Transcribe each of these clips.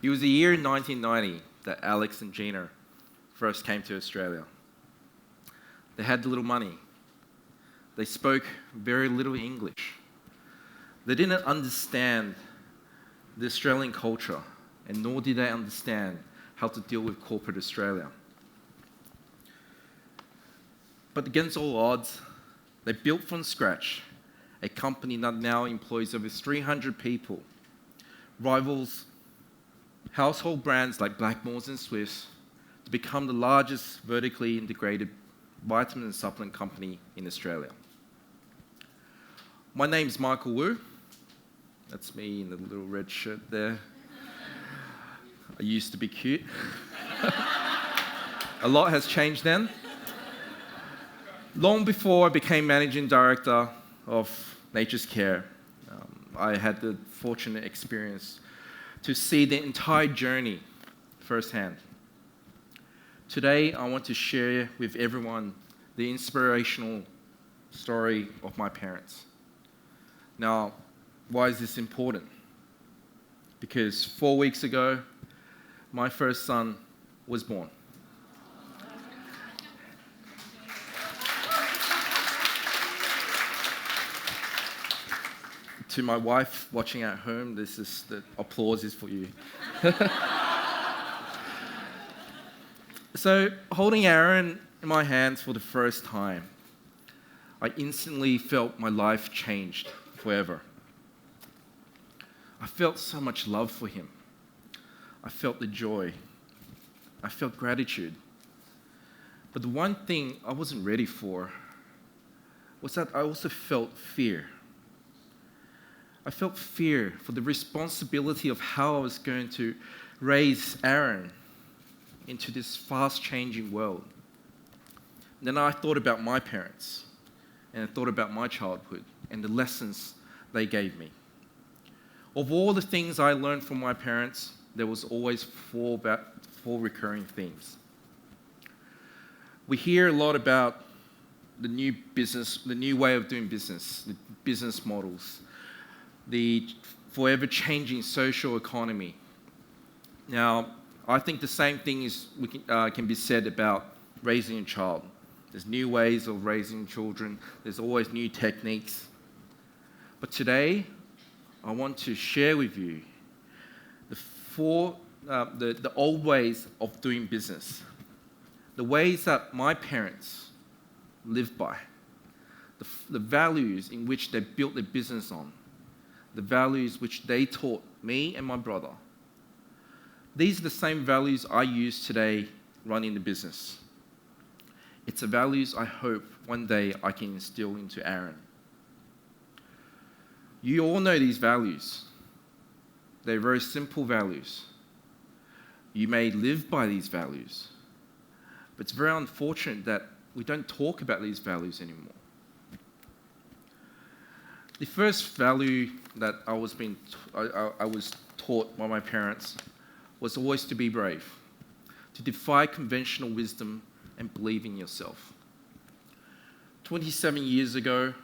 It was the year 1990 that Alex and Gina first came to Australia. They had little money. They spoke very little English. They didn't understand the Australian culture, and nor did they understand how to deal with corporate Australia. But against all odds, they built from scratch a company that now employs over 300 people, rivals household brands like Blackmores and Swifts, to become the largest vertically integrated vitamin and supplement company in Australia. My name's Michael Wu. That's me in the little red shirt there. I used to be cute. A lot has changed then. Long before I became managing director of Nature's Care, I had the fortunate experience to see the entire journey firsthand. Today, I want to share with everyone the inspirational story of my parents. Now, why is this important? Because 4 weeks ago, my first son was born. To my wife watching at home, the applause is for you. So, holding Aaron in my hands for the first time, I instantly felt my life changed forever. I felt so much love for him. I felt the joy. I felt gratitude. But the one thing I wasn't ready for was that I also felt fear. I felt fear for the responsibility of how I was going to raise Aaron into this fast-changing world. Then I thought about my parents, and I thought about my childhood and the lessons they gave me. Of all the things I learned from my parents, there was always four recurring themes. We hear a lot about the new way of doing business, the business models, the forever changing social economy. Now, I think the same thing can be said about raising a child. There's new ways of raising children. There's always new techniques. But today, I want to share with you the old ways of doing business, the ways that my parents lived by, the values in which they built their business on, the values which they taught me and my brother. These are the same values I use today running the business. It's the values I hope one day I can instill into Aaron. You all know these values. They're very simple values. You may live by these values, but it's very unfortunate that we don't talk about these values anymore. The first value that I was taught by my parents was always to be brave, to defy conventional wisdom and believe in yourself. 27 years ago,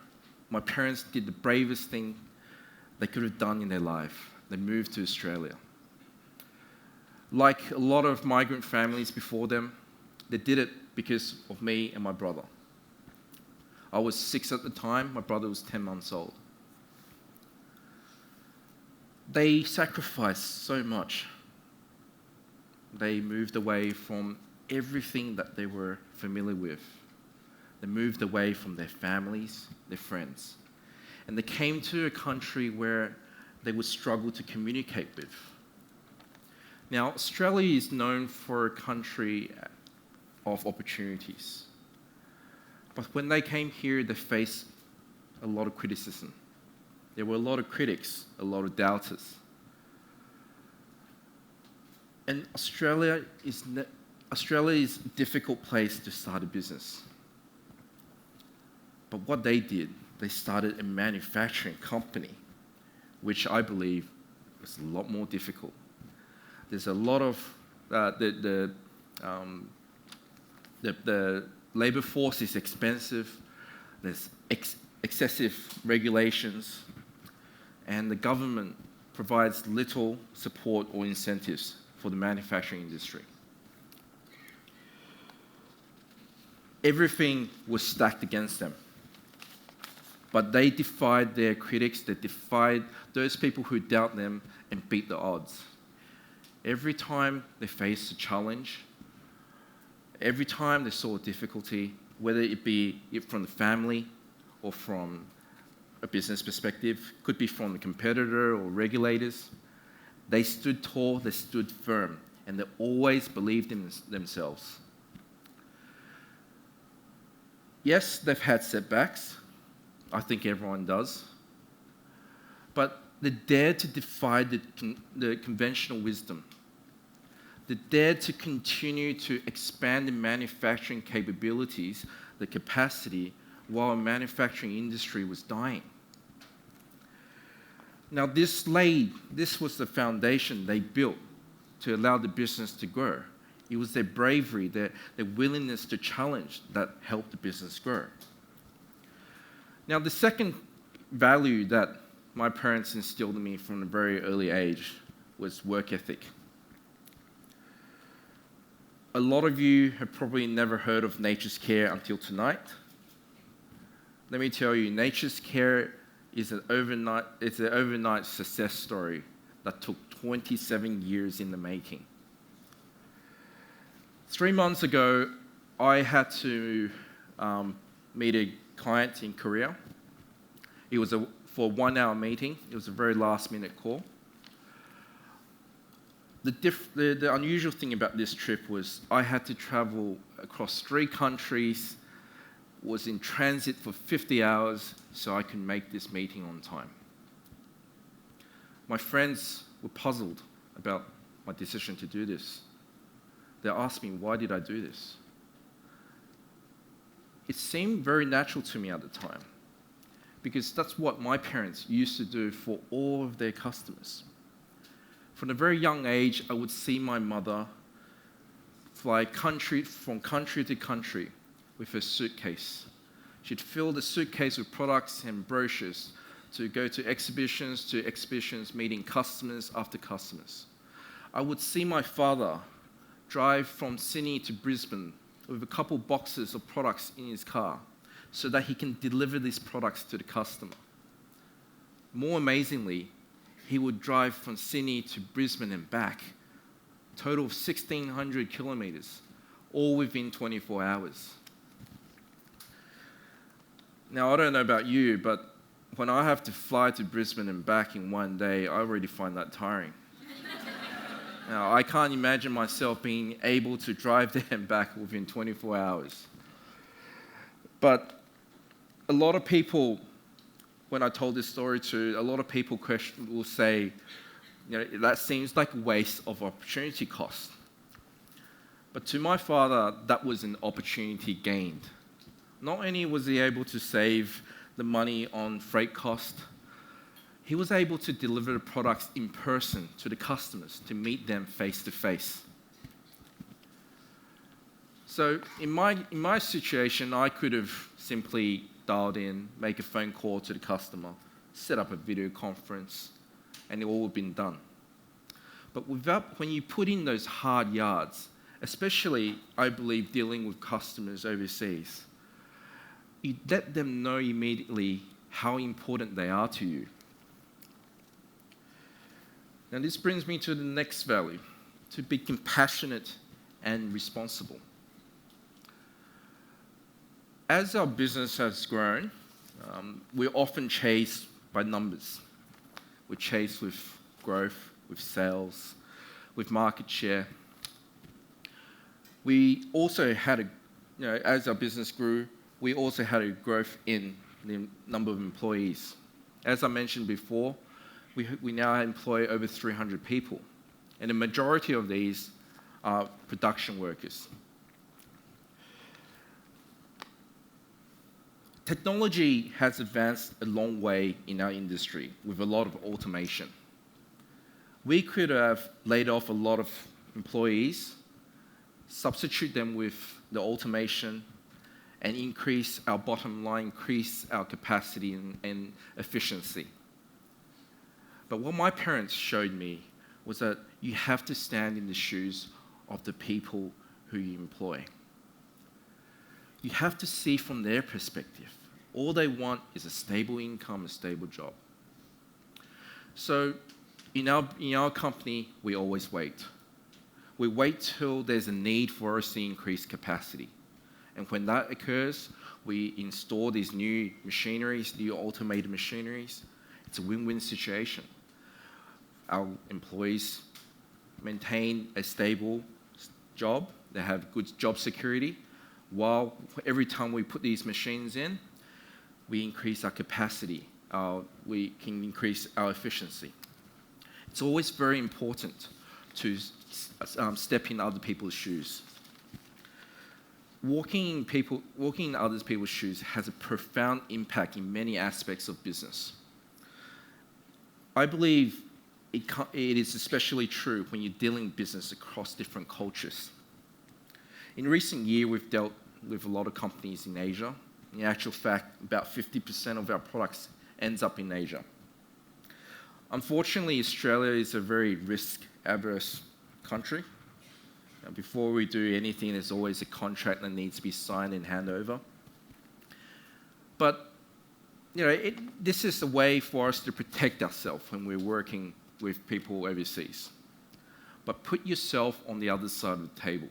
my parents did the bravest thing they could have done in their life. They moved to Australia. Like a lot of migrant families before them, they did it because of me and my brother. I was 6 at the time, my brother was 10 months old. They sacrificed so much. They moved away from everything that they were familiar with. They moved away from their families, their friends. And they came to a country where they would struggle to communicate with. Now, Australia is known for a country of opportunities. But when they came here, they faced a lot of criticism. There were a lot of critics, a lot of doubters. And Australia is a difficult place to start a business. But what they did, they started a manufacturing company, which I believe was a lot more difficult. There's a lot of the labor force is expensive. There's excessive regulations, and the government provides little support or incentives for the manufacturing industry. Everything was stacked against them. But they defied their critics, they defied those people who doubt them and beat the odds. Every time they faced a challenge, every time they saw a difficulty, whether it be from the family or from a business perspective, could be from the competitor or regulators, they stood tall, they stood firm, and they always believed in themselves. Yes, they've had setbacks. I think everyone does. But they dared to defy the conventional wisdom. They dared to continue to expand the manufacturing capabilities, the capacity, while a manufacturing industry was dying. Now this was the foundation they built to allow the business to grow. It was their bravery, their willingness to challenge that helped the business grow. Now, the second value that my parents instilled in me from a very early age was work ethic. A lot of you have probably never heard of Nature's Care until tonight. Let me tell you, Nature's Care is an overnight success story that took 27 years in the making. 3 months ago, I had to meet a client in Korea. It was for a 1-hour meeting. It was a very last-minute call. The unusual thing about this trip was I had to travel across 3 countries, was in transit for 50 hours so I could make this meeting on time. My friends were puzzled about my decision to do this. They asked me, why did I do this? It seemed very natural to me at the time because that's what my parents used to do for all of their customers. From a very young age, I would see my mother fly from country to country with her suitcase. She'd fill the suitcase with products and brochures to go to exhibitions, meeting customers after customers. I would see my father drive from Sydney to Brisbane with a couple boxes of products in his car so that he can deliver these products to the customer. More amazingly, he would drive from Sydney to Brisbane and back, a total of 1,600 kilometres, all within 24 hours. Now, I don't know about you, but when I have to fly to Brisbane and back in one day, I already find that tiring. Now, I can't imagine myself being able to drive there and back within 24 hours. But a lot of people, when I told this story to, a lot of people will say, that seems like a waste of opportunity cost. But to my father, that was an opportunity gained. Not only was he able to save the money on freight cost, he was able to deliver the products in person to the customers, to meet them face to face. So in my situation, I could have simply dialed in, make a phone call to the customer, set up a video conference, and it all would have been done. But when you put in those hard yards, especially, I believe, dealing with customers overseas, you let them know immediately how important they are to you. Now, this brings me to the next value, to be compassionate and responsible. As our business has grown, we're often chased by numbers. We're chased with growth, with sales, with market share. We also had as our business grew, we also had a growth in the number of employees. As I mentioned before, we now employ over 300 people, and the majority of these are production workers. Technology has advanced a long way in our industry with a lot of automation. We could have laid off a lot of employees, substitute them with the automation, and increase our bottom line, increase our capacity and efficiency. But what my parents showed me was that you have to stand in the shoes of the people who you employ. You have to see from their perspective. All they want is a stable income, a stable job. So in our company, we always wait. We wait till there's a need for us to increase capacity. And when that occurs, we install these new machineries, new automated machineries. It's a win-win situation. Our employees maintain a stable job. They have good job security. While every time we put these machines in, we increase our capacity. We can increase our efficiency. It's always very important to step in other people's shoes. Walking in other people's shoes has a profound impact in many aspects of business. I believe it is especially true when you're dealing business across different cultures. In recent years, we've dealt with a lot of companies in Asia. In actual fact, about 50% of our products ends up in Asia. Unfortunately, Australia is a very risk-averse country. Before we do anything, there's always a contract that needs to be signed and handed over. But this is a way for us to protect ourselves when we're working with people overseas. But put yourself on the other side of the table.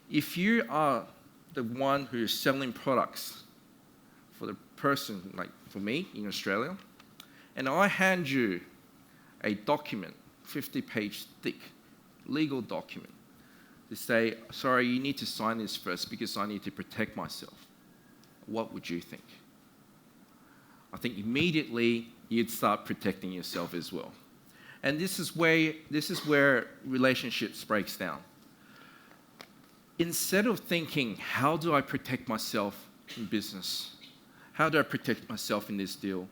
If you are the one who's selling products for the person, like for me in Australia, and I hand you a document, 50-page thick, legal document, to say, sorry, you need to sign this first because I need to protect myself, what would you think? I think immediately you'd start protecting yourself as well. And this is where relationships breaks down. Instead of thinking, how do I protect myself in business? How do I protect myself in this deal?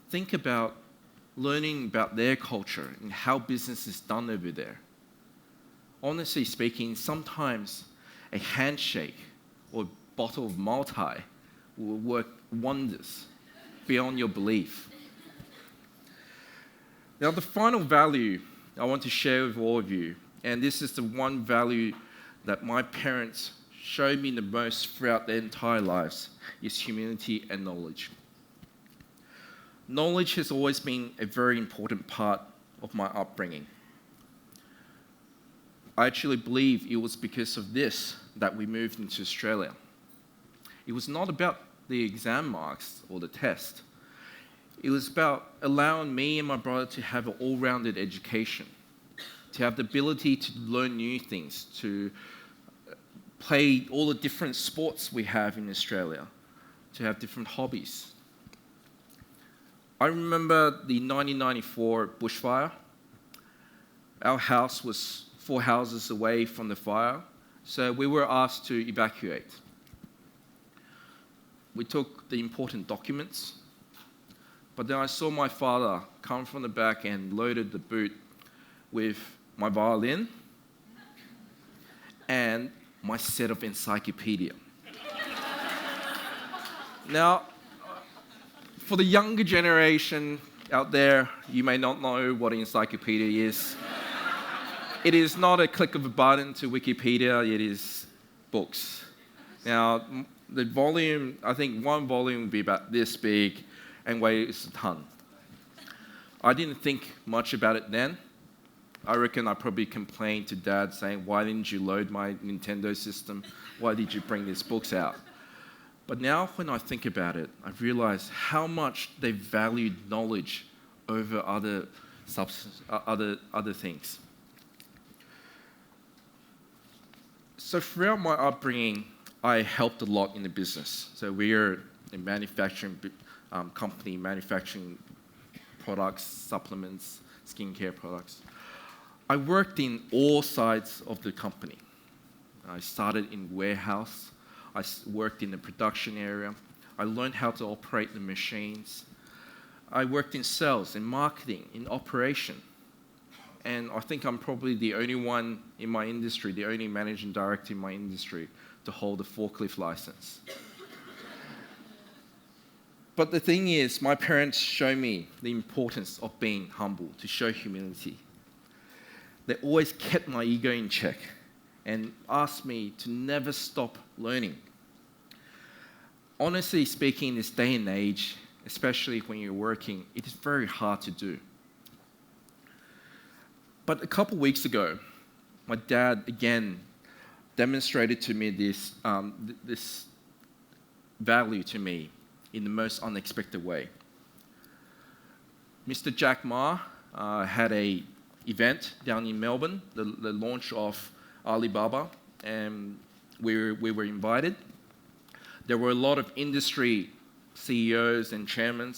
Think about learning about their culture and how business is done over there. Honestly speaking, sometimes a handshake or a bottle of Multi will work wonders beyond your belief. Now, the final value I want to share with all of you, and this is the one value that my parents showed me the most throughout their entire lives, is humility and knowledge. Knowledge has always been a very important part of my upbringing. I actually believe it was because of this that we moved into Australia. It was not about the exam marks or the test. It was about allowing me and my brother to have an all-rounded education, to have the ability to learn new things, to play all the different sports we have in Australia, to have different hobbies. I remember the 1994 bushfire. Our house was 4 houses away from the fire, so we were asked to evacuate. We took the important documents, but then I saw my father come from the back and loaded the boot with my violin and my set of encyclopedia. Now, for the younger generation out there, you may not know what an encyclopedia is. It is not a click of a button to Wikipedia, it is books. Now, the volume, I think one volume would be about this big and weighs a ton. I didn't think much about it then. I reckon I probably complained to Dad saying, why didn't you load my Nintendo system? Why did you bring these books out? But now when I think about it, I realize how much they valued knowledge over other things. So throughout my upbringing, I helped a lot in the business. So we are a manufacturing company, manufacturing products, supplements, skincare products. I worked in all sides of the company. I started in warehouse. I worked in the production area. I learned how to operate the machines. I worked in sales, in marketing, in operation. And I think I'm probably the only one in my industry, the only managing director in my industry to hold a forklift license. But the thing is, my parents show me the importance of being humble, to show humility. They always kept my ego in check and asked me to never stop learning. Honestly speaking, in this day and age, especially when you're working, it is very hard to do. But a couple weeks ago, my dad again demonstrated to me this value to me in the most unexpected way. Mr. Jack Ma had an event down in Melbourne, the launch of Alibaba, and we were invited. There were a lot of industry CEOs and chairmen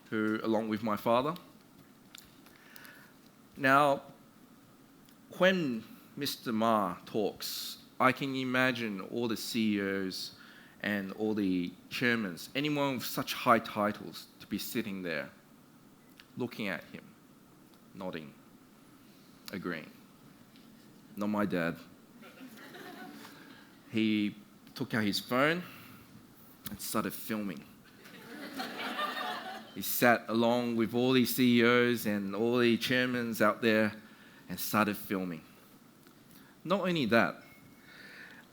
who, along with my father. Now, when Mr. Ma talks, I can imagine all the CEOs and all the chairmen, anyone with such high titles, to be sitting there, looking at him, nodding, agreeing. Not my dad. He took out his phone and started filming. He sat along with all these CEOs and all the chairmen out there and started filming. Not only that,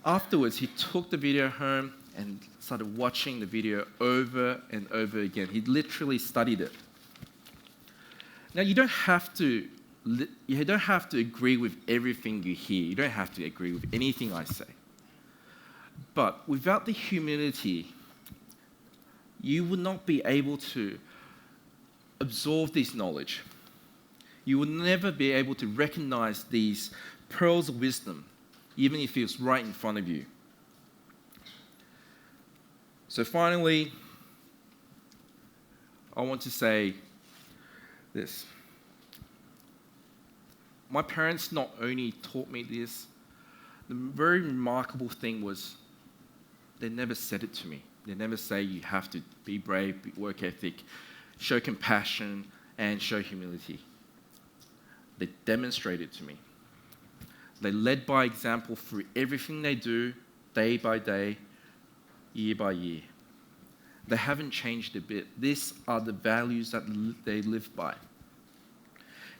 afterwards he took the video home and started watching the video over and over again. He literally studied it. Now, you don't have to agree with everything you hear. You don't have to agree with anything I say. But without the humility, you will not be able to absorb this knowledge. You will never be able to recognize these pearls of wisdom, even if it's right in front of you. So finally, I want to say this. My parents not only taught me this, the very remarkable thing was they never said it to me. They never say you have to be brave, work ethic, show compassion, and show humility. They demonstrated to me. They led by example through everything they do, day by day, year by year. They haven't changed a bit. These are the values that they live by.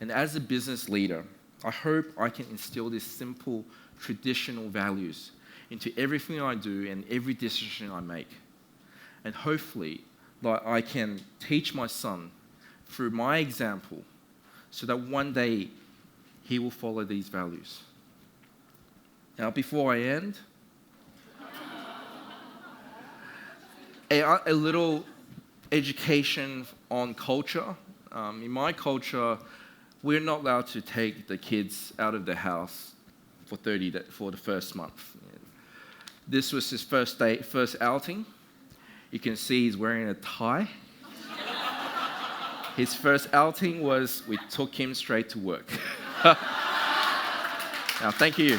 And as a business leader, I hope I can instill these simple, traditional values into everything I do and every decision I make. And hopefully, that I can teach my son through my example so that one day he will follow these values. Now, before I end, a little education on culture. In my culture, we're not allowed to take the kids out of the house for the first month. This was his first outing. You can see he's wearing a tie. His first outing was we took him straight to work. Now, thank you.